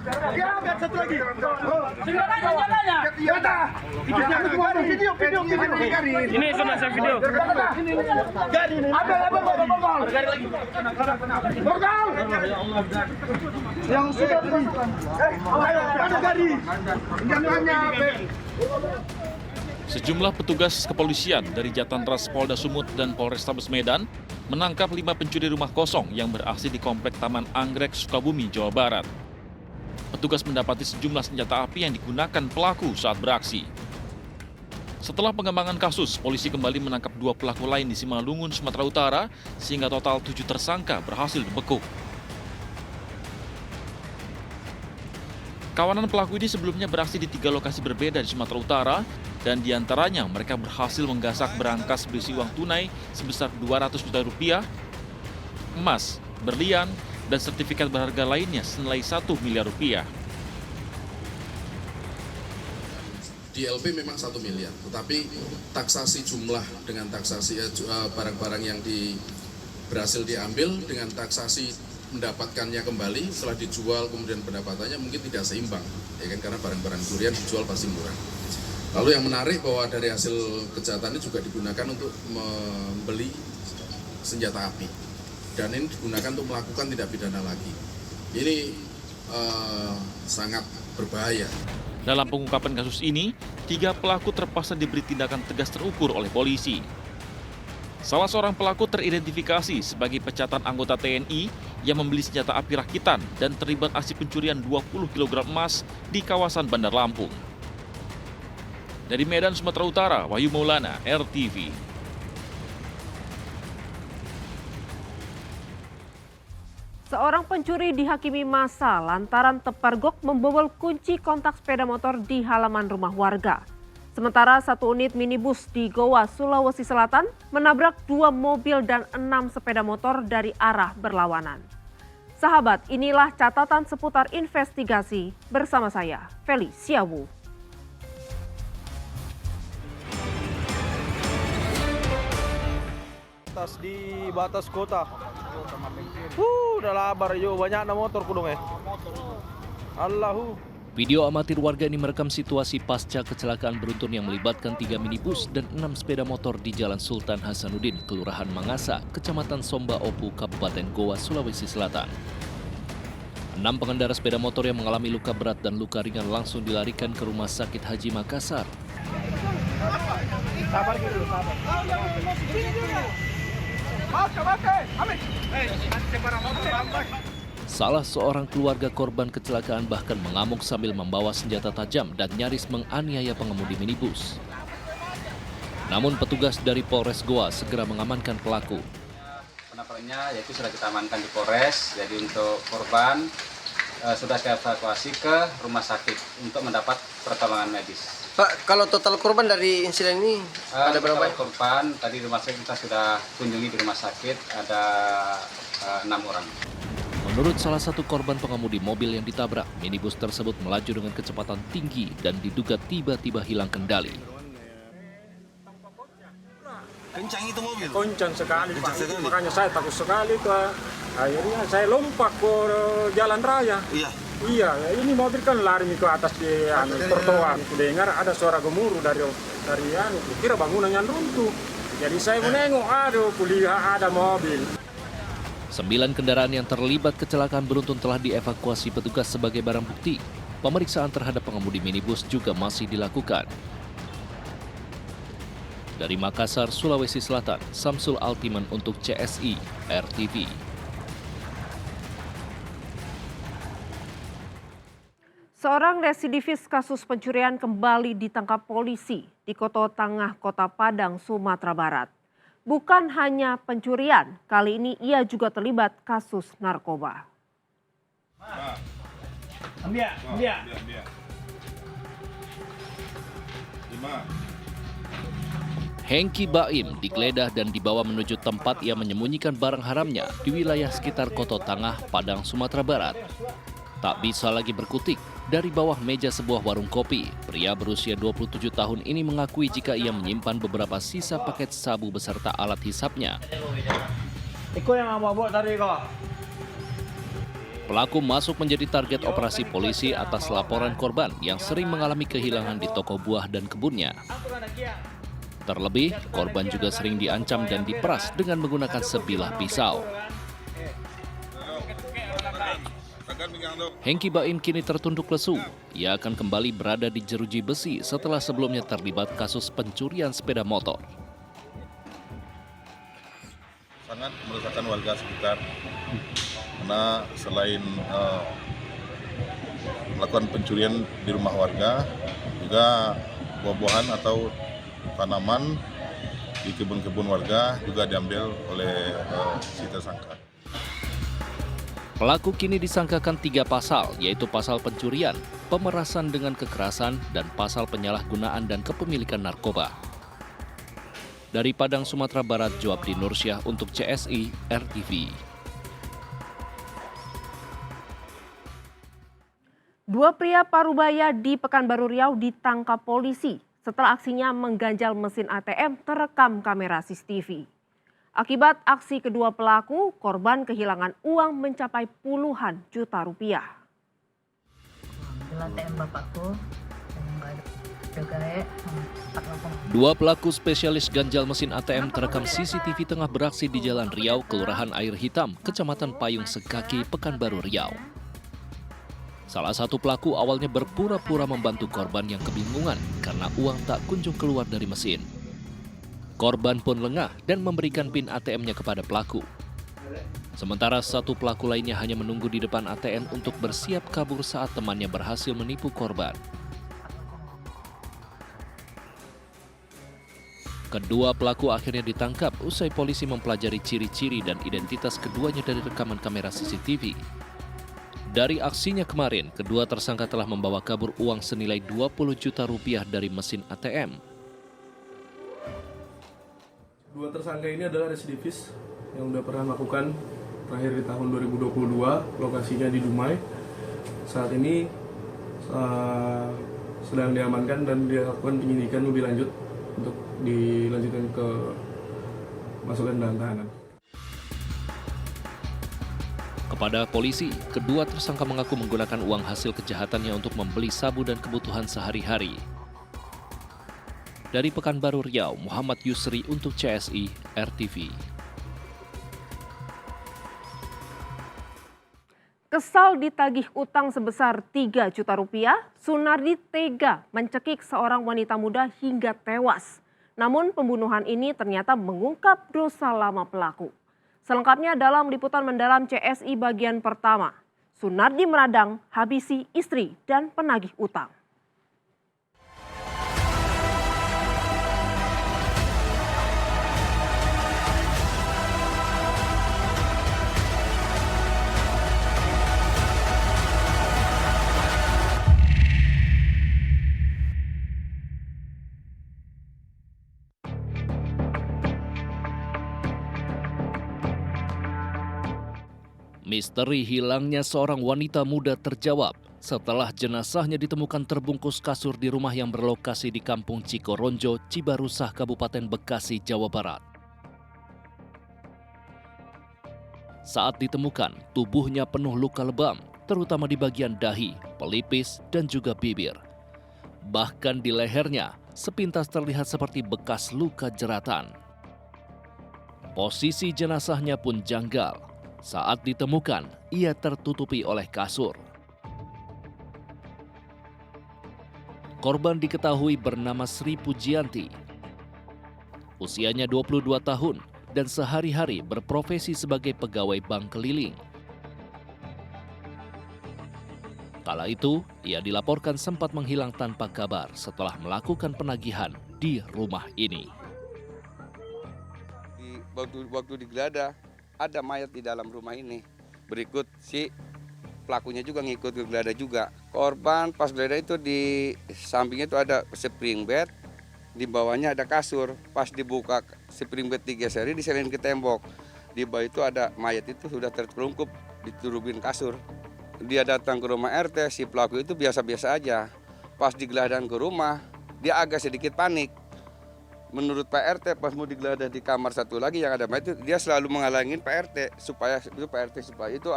Ya, biar satu lagi. Video. Ini sama saya video. Gari ini. Gari lagi. Borgal. Yang sudah beli. Ayo, ada gari. Jangannya. Sejumlah petugas kepolisian dari Jatantras Polda Sumut dan Polrestabes Medan menangkap 5 pencuri rumah kosong yang beraksi di Komplek Taman Anggrek, Sukabumi, Jawa Barat. Petugas mendapati sejumlah senjata api yang digunakan pelaku saat beraksi. Setelah pengembangan kasus, polisi kembali menangkap 2 pelaku lain di Simalungun, Sumatera Utara, sehingga total 7 tersangka berhasil dibekuk. Kawanan pelaku ini sebelumnya beraksi di 3 lokasi berbeda di Sumatera Utara, dan diantaranya mereka berhasil menggasak berangkas berisi uang tunai sebesar 200 juta rupiah, emas, berlian, dan sertifikat berharga lainnya senilai 1 miliar rupiah. Di LP memang 1 miliar, tetapi taksasi jumlah dengan taksasi barang-barang yang berhasil diambil dengan taksasi mendapatkannya kembali setelah dijual kemudian pendapatannya mungkin tidak seimbang, ya kan, karena barang-barang curian dijual pasti murah. Lalu yang menarik bahwa dari hasil kejahatan ini juga digunakan untuk membeli senjata api dan ini digunakan untuk melakukan tindak pidana lagi. Ini sangat berbahaya. Dalam pengungkapan kasus ini, 3 pelaku terpaksa diberi tindakan tegas terukur oleh polisi. Salah seorang pelaku teridentifikasi sebagai pecatan anggota TNI yang membeli senjata api rakitan dan terlibat aksi pencurian 20 kg emas di kawasan Bandar Lampung. Dari Medan, Sumatera Utara, Wahyu Maulana, RTV. Seorang pencuri dihakimi massa lantaran terpergok membobol kunci kontak sepeda motor di halaman rumah warga. Sementara 1 unit minibus di Goa, Sulawesi Selatan menabrak 2 mobil dan 6 sepeda motor dari arah berlawanan. Sahabat, inilah catatan seputar investigasi bersama saya, Feli Siawu. Di batas kota. Udah labar yo, banyak na motor kudung Allahu. Video amatir warga ini merekam situasi pasca kecelakaan beruntun yang melibatkan 3 minibus dan 6 sepeda motor di Jalan Sultan Hasanuddin, Kelurahan Mangasa, Kecamatan Somba Opu, Kabupaten Goa, Sulawesi Selatan. 6 pengendara sepeda motor yang mengalami luka berat dan luka ringan langsung dilarikan ke Rumah Sakit Haji Makassar. Salah seorang keluarga korban kecelakaan bahkan mengamuk sambil membawa senjata tajam dan nyaris menganiaya pengemudi minibus. Namun petugas dari Polres Goa segera mengamankan pelaku. Penampakannya yaitu sudah kita amankan di Polres, jadi untuk korban sudah dievakuasi ke rumah sakit untuk mendapat pertolongan medis. Pak, kalau total korban dari insiden ini ada berapa? Korban tadi rumah sakit kita sudah kunjungi di rumah sakit ada 6 orang. Menurut salah satu korban pengemudi mobil yang ditabrak, minibus tersebut melaju dengan kecepatan tinggi dan diduga tiba-tiba hilang kendali. Kencang itu mobil. Kencang sekali, Pak. Makanya saya takut sekali, Pak. Akhirnya saya lompat ke jalan raya. Iya, ini mobil kan lari ke atas di trotoar. Dengar ada suara gemuruh dari kira bangunan yang runtuh. Jadi saya menengok, aduh, kulihat ada mobil. 9 kendaraan yang terlibat kecelakaan beruntun telah dievakuasi petugas sebagai barang bukti. Pemeriksaan terhadap pengemudi minibus juga masih dilakukan. Dari Makassar, Sulawesi Selatan, Samsul Altiman untuk CSI, RTV. Seorang residivis kasus pencurian kembali ditangkap polisi di Koto Tangah, Kota Padang, Sumatera Barat. Bukan hanya pencurian, kali ini ia juga terlibat kasus narkoba. Hengki Baim digeledah dan dibawa menuju tempat ia menyembunyikan barang haramnya di wilayah sekitar Koto Tangah, Padang, Sumatera Barat. Tak bisa lagi berkutik, dari bawah meja sebuah warung kopi, pria berusia 27 tahun ini mengakui jika ia menyimpan beberapa sisa paket sabu beserta alat hisapnya. Iko yang bawa tadi kok. Pelaku masuk menjadi target operasi polisi atas laporan korban yang sering mengalami kehilangan di toko buah dan kebunnya. Terlebih, korban juga sering diancam dan diperas dengan menggunakan sebilah pisau. Hengki Baim kini tertunduk lesu. Ia akan kembali berada di jeruji besi setelah sebelumnya terlibat kasus pencurian sepeda motor. Sangat meresahkan warga sekitar, karena selain melakukan pencurian di rumah warga, juga buah-buahan atau tanaman di kebun-kebun warga juga diambil oleh si tersangka. Pelaku kini disangkakan 3 pasal, yaitu pasal pencurian, pemerasan dengan kekerasan, dan pasal penyalahgunaan dan kepemilikan narkoba. Dari Padang, Sumatera Barat, Joabdi Nursyah untuk CSI RTV. Dua pria Parubaya di Pekanbaru Riau ditangkap polisi setelah aksinya mengganjal mesin ATM terekam kamera CCTV. Akibat aksi kedua pelaku, korban kehilangan uang mencapai puluhan juta rupiah. ATM bapakku, Dua pelaku spesialis ganjal mesin ATM terekam CCTV tengah beraksi di Jalan Riau, Kelurahan Air Hitam, Kecamatan Payung Sekaki, Pekanbaru Riau. Salah satu pelaku awalnya berpura-pura membantu korban yang kebingungan karena uang tak kunjung keluar dari mesin. Korban pun lengah dan memberikan PIN ATM-nya kepada pelaku. Sementara satu pelaku lainnya hanya menunggu di depan ATM untuk bersiap kabur saat temannya berhasil menipu korban. Kedua pelaku akhirnya ditangkap usai polisi mempelajari ciri-ciri dan identitas keduanya dari rekaman kamera CCTV. Dari aksinya kemarin, kedua tersangka telah membawa kabur uang senilai 20 juta rupiah dari mesin ATM. Dua tersangka ini adalah residivis yang sudah pernah melakukan terakhir di tahun 2022, lokasinya di Dumai. Saat ini sedang diamankan dan dilakukan penyidikan lebih lanjut untuk dilanjutkan ke masukan dalam tahanan. Kepada polisi, kedua tersangka mengaku menggunakan uang hasil kejahatannya untuk membeli sabu dan kebutuhan sehari-hari. Dari Pekanbaru Riau, Muhammad Yusri untuk CSI RTV. Kesal ditagih utang sebesar 3 juta rupiah, Sunardi tega mencekik seorang wanita muda hingga tewas. Namun pembunuhan ini ternyata mengungkap dosa lama pelaku. Selengkapnya dalam liputan mendalam CSI bagian pertama. Sunardi meradang, habisi istri dan penagih utang. Misteri hilangnya seorang wanita muda terjawab setelah jenazahnya ditemukan terbungkus kasur di rumah yang berlokasi di Kampung Cikoronjo, Cibarusah, Kabupaten Bekasi, Jawa Barat. Saat ditemukan, tubuhnya penuh luka lebam, terutama di bagian dahi, pelipis, dan juga bibir. Bahkan di lehernya, sepintas terlihat seperti bekas luka jeratan. Posisi jenazahnya pun janggal. Saat ditemukan, ia tertutupi oleh kasur. Korban diketahui bernama Sri Pujianti. Usianya 22 tahun dan sehari-hari berprofesi sebagai pegawai bank keliling. Kala itu, ia dilaporkan sempat menghilang tanpa kabar setelah melakukan penagihan di rumah ini. Waktu digeledah, ada mayat di dalam rumah ini. Berikut si pelakunya juga ngikut ke geledah juga. Korban pas geledah itu di sampingnya itu ada spring bed, di bawahnya ada kasur. Pas dibuka spring bed digeseri, diselin ke tembok. Di bawah itu ada mayat itu sudah tertelungkup diturubin kasur. Dia datang ke rumah RT, si pelaku itu biasa-biasa aja. Pas digeledah ke rumah, dia agak sedikit panik. Menurut Pak RT pas mau digeledah di kamar satu lagi yang ada mayat itu, dia selalu menghalangin Pak RT supaya itu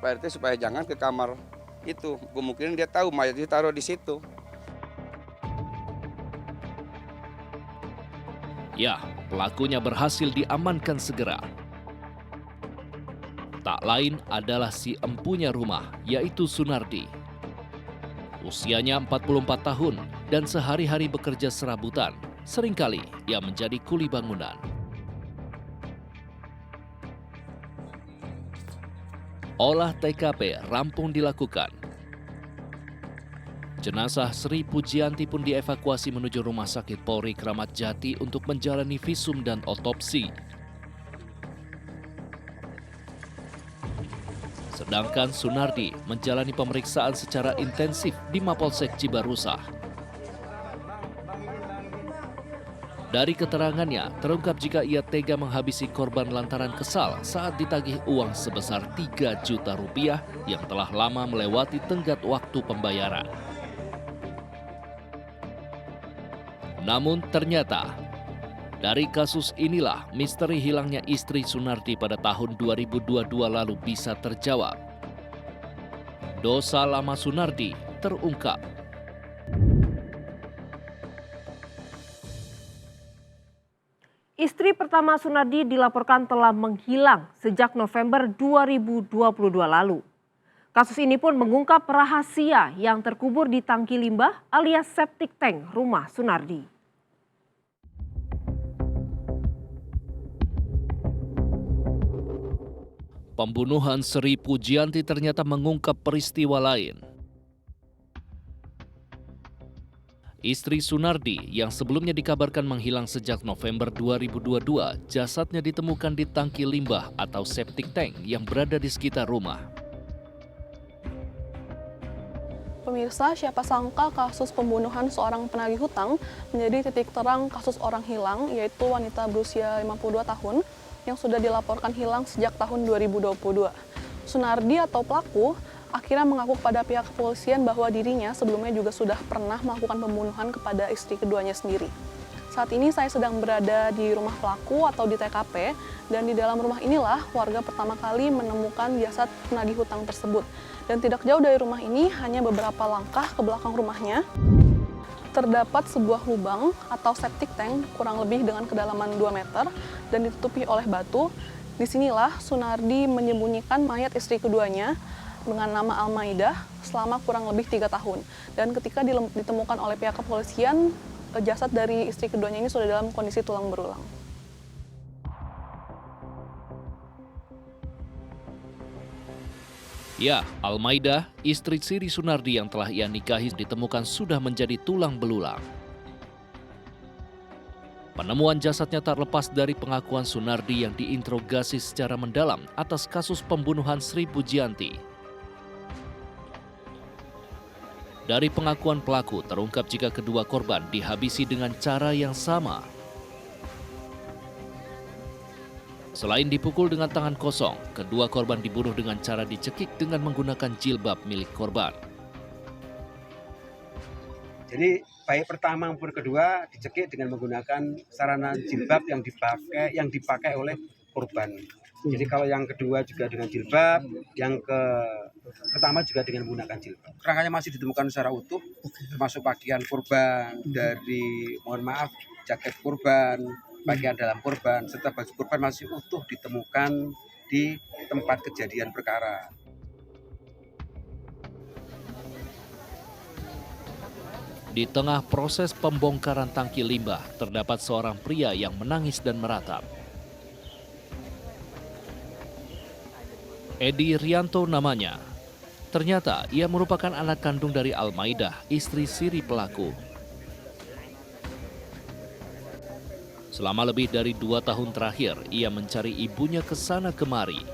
Pak RT supaya jangan ke kamar itu. Kemungkinan dia tahu mayat itu taruh di situ. Ya, pelakunya berhasil diamankan segera. Tak lain adalah si empunya rumah, yaitu Sunardi. Usianya 44 tahun dan sehari-hari bekerja serabutan. Seringkali ia menjadi kuli bangunan. Olah TKP rampung dilakukan. Jenazah Sri Pujianti pun dievakuasi menuju Rumah Sakit Polri Kramat Jati untuk menjalani visum dan otopsi. Sedangkan Sunardi menjalani pemeriksaan secara intensif di Mapolsek Cibarusah. Dari keterangannya, terungkap jika ia tega menghabisi korban lantaran kesal saat ditagih uang sebesar 3 juta rupiah yang telah lama melewati tenggat waktu pembayaran. Namun ternyata, dari kasus inilah misteri hilangnya istri Sunardi pada tahun 2022 lalu bisa terjawab. Dosa lama Sunardi terungkap. Istri pertama Sunardi dilaporkan telah menghilang sejak November 2022 lalu. Kasus ini pun mengungkap rahasia yang terkubur di tangki limbah alias septic tank rumah Sunardi. Pembunuhan Sri Pujianti ternyata mengungkap peristiwa lain. Istri Sunardi yang sebelumnya dikabarkan menghilang sejak November 2022, jasadnya ditemukan di tangki limbah atau septic tank yang berada di sekitar rumah. Pemirsa, siapa sangka kasus pembunuhan seorang penagih hutang menjadi titik terang kasus orang hilang, yaitu wanita berusia 52 tahun yang sudah dilaporkan hilang sejak tahun 2022. Sunardi atau pelaku akhirnya mengaku kepada pihak kepolisian bahwa dirinya sebelumnya juga sudah pernah melakukan pembunuhan kepada istri keduanya sendiri. Saat ini saya sedang berada di rumah pelaku atau di TKP, dan di dalam rumah inilah warga pertama kali menemukan jasad penagih hutang tersebut. Dan tidak jauh dari rumah ini, hanya beberapa langkah ke belakang rumahnya, terdapat sebuah lubang atau septic tank kurang lebih dengan kedalaman 2 meter dan ditutupi oleh batu. Disinilah Sunardi menyembunyikan mayat istri keduanya dengan nama Almaidah selama kurang lebih 3 tahun. Dan ketika ditemukan oleh pihak kepolisian, jasad dari istri keduanya ini sudah dalam kondisi tulang berulang. Ya, Almaidah, istri Sri Sunardi yang telah ia nikahi, ditemukan sudah menjadi tulang belulang. Penemuan jasadnya tak lepas dari pengakuan Sunardi yang diinterogasi secara mendalam atas kasus pembunuhan Sri Pujianti. Dari pengakuan pelaku, terungkap jika kedua korban dihabisi dengan cara yang sama. Selain dipukul dengan tangan kosong, kedua korban dibunuh dengan cara dicekik dengan menggunakan jilbab milik korban. Jadi baik pertama maupun kedua dicekik dengan menggunakan sarana jilbab yang dipakai oleh korban. Jadi kalau yang kedua juga dengan jilbab, yang pertama juga dengan menggunakan jilbab. Kerangkanya masih ditemukan secara utuh, termasuk pakaian korban, dari mohon maaf jaket korban, bagian dalam korban, serta baju korban masih utuh ditemukan di tempat kejadian perkara. Di tengah proses pembongkaran tangki limbah, terdapat seorang pria yang menangis dan meratap. Edi Rianto namanya. Ternyata ia merupakan anak kandung dari Almaidah, istri Sri pelaku. Selama lebih dari 2 tahun terakhir, ia mencari ibunya ke sana kemari.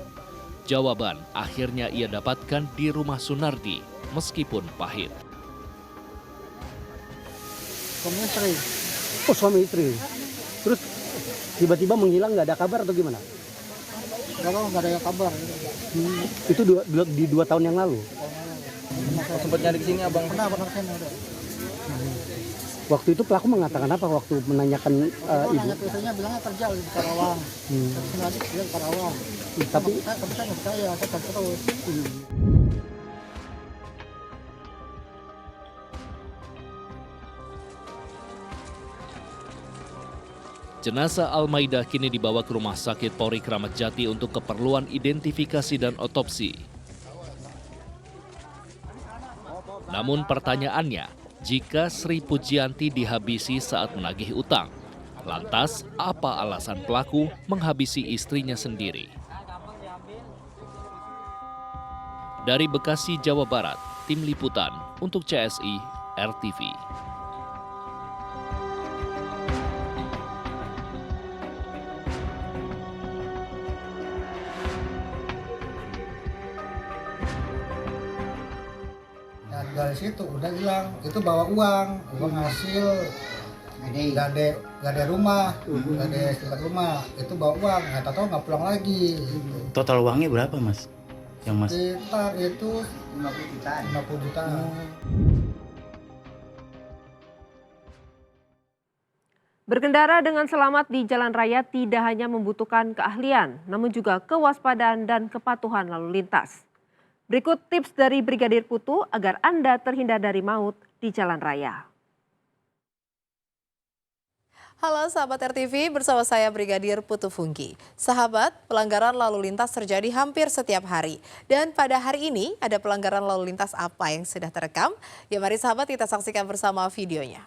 Jawaban akhirnya ia dapatkan di rumah Sunardi, meskipun pahit. Suami istri. Oh, suami istri. Terus tiba-tiba menghilang, nggak ada kabar atau gimana? Nggak ada kabar. Itu di 2 tahun yang lalu. Sempat nyari ke sini abang. Pernah kesini ada. Waktu itu pelaku mengatakan apa waktu menanyakan ibu? Biasanya bilangnya kerja di Karawang. Sengaja dia di Karawang. Tapi saya nggak percaya, saya cari terus. Jenazah Almaida kini dibawa ke Rumah Sakit Polri Kramat Jati untuk keperluan identifikasi dan otopsi. Namun pertanyaannya, jika Sri Pujianti dihabisi saat menagih utang, lantas apa alasan pelaku menghabisi istrinya sendiri? Dari Bekasi, Jawa Barat, Tim Liputan untuk CSI RTV. Dari situ udah hilang, itu bawa uang hasil, nggak ada rumah, nggak ada sekitar rumah, itu bawa uang, nggak tahu nggak pulang lagi. Total uangnya berapa mas? Yang mas? Sekitar itu 50 jutaan. Berkendara dengan selamat di jalan raya tidak hanya membutuhkan keahlian, namun juga kewaspadaan dan kepatuhan lalu lintas. Berikut tips dari Brigadir Putu agar Anda terhindar dari maut di jalan raya. Halo sahabat RTV, bersama saya Brigadir Putu Fungki. Sahabat, pelanggaran lalu lintas terjadi hampir setiap hari. Dan pada hari ini ada pelanggaran lalu lintas apa yang sudah terekam? Ya mari sahabat kita saksikan bersama videonya.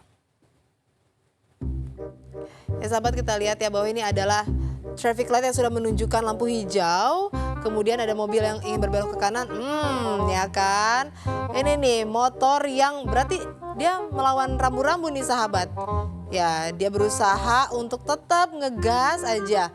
Ya sahabat, kita lihat ya bahwa ini adalah traffic light yang sudah menunjukkan lampu hijau. Kemudian ada mobil yang ingin berbelok ke kanan, ya kan? Ini nih motor yang berarti dia melawan rambu-rambu nih sahabat. Ya, dia berusaha untuk tetap ngegas aja.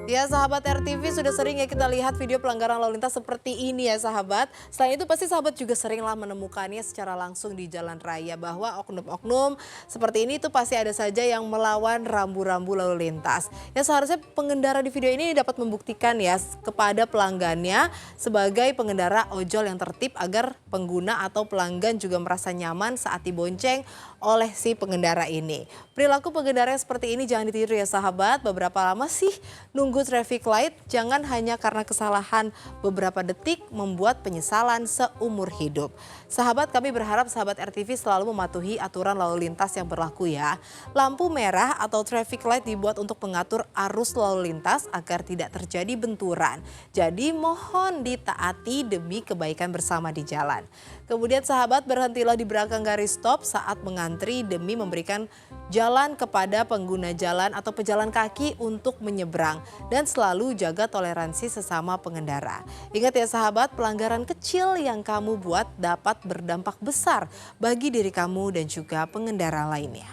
Ya sahabat RTV, sudah sering ya kita lihat video pelanggaran lalu lintas seperti ini ya sahabat. Selain itu pasti sahabat juga seringlah menemukannya secara langsung di jalan raya, bahwa oknum-oknum seperti ini itu pasti ada saja yang melawan rambu-rambu lalu lintas. Ya seharusnya pengendara di video ini dapat membuktikan ya kepada pelanggannya sebagai pengendara ojol yang tertib, agar pengguna atau pelanggan juga merasa nyaman saat dibonceng oleh si pengendara ini. Perilaku pengendara yang seperti ini jangan ditiru ya sahabat. Beberapa lama sih nunggu traffic light, jangan hanya karena kesalahan beberapa detik membuat penyesalan seumur hidup. Sahabat, kami berharap sahabat RTV selalu mematuhi aturan lalu lintas yang berlaku ya. Lampu merah atau traffic light dibuat untuk mengatur arus lalu lintas agar tidak terjadi benturan. Jadi mohon ditaati demi kebaikan bersama di jalan. Kemudian sahabat, berhentilah di belakang garis stop saat mengantri demi memberikan jalan kepada pengguna jalan atau pejalan kaki untuk menyeberang. Dan selalu jaga toleransi sesama pengendara. Ingat ya sahabat, pelanggaran kecil yang kamu buat dapat berdampak besar bagi diri kamu dan juga pengendara lainnya.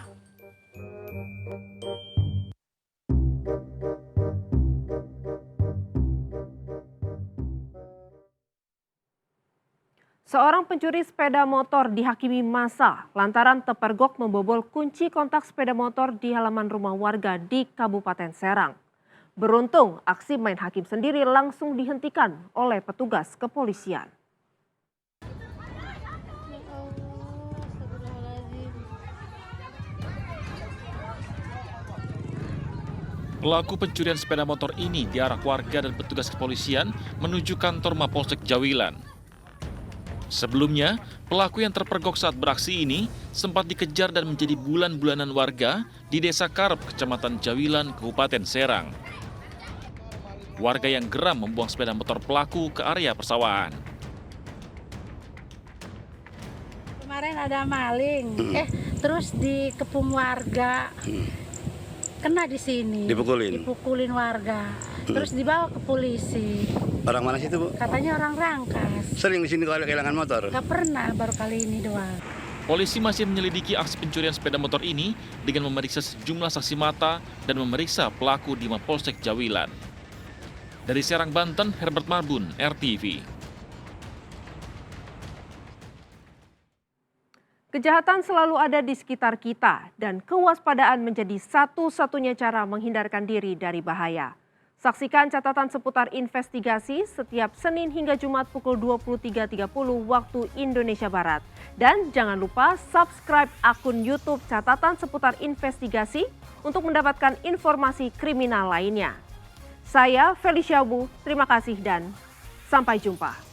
Seorang pencuri sepeda motor dihakimi massa lantaran terpergok membobol kunci kontak sepeda motor di halaman rumah warga di Kabupaten Serang. Beruntung, aksi main hakim sendiri langsung dihentikan oleh petugas kepolisian. Pelaku pencurian sepeda motor ini diarak warga dan petugas kepolisian menuju kantor Mapolsek Jawilan. Sebelumnya, pelaku yang terpergok saat beraksi ini sempat dikejar dan menjadi bulan-bulanan warga di Desa Karep, Kecamatan Jawilan, Kabupaten Serang. Warga yang geram membuang sepeda motor pelaku ke area persawahan. Kemarin ada maling, terus dikepung warga, kena di sini. Dipukulin warga, terus dibawa ke polisi. Orang mana situ, Bu? Katanya orang Rangkas. Sering di sini kalau kehilangan motor? Gak pernah, baru kali ini doang. Polisi masih menyelidiki aksi pencurian sepeda motor ini dengan memeriksa sejumlah saksi mata dan memeriksa pelaku di Mapolsek Jawilan. Dari Serang, Banten, Herbert Marbun, RTV. Kejahatan selalu ada di sekitar kita dan kewaspadaan menjadi satu-satunya cara menghindarkan diri dari bahaya. Saksikan catatan seputar investigasi setiap Senin hingga Jumat pukul 23.30 waktu Indonesia Barat. Dan jangan lupa subscribe akun YouTube Catatan Seputar Investigasi untuk mendapatkan informasi kriminal lainnya. Saya Felicia Wu, terima kasih dan sampai jumpa.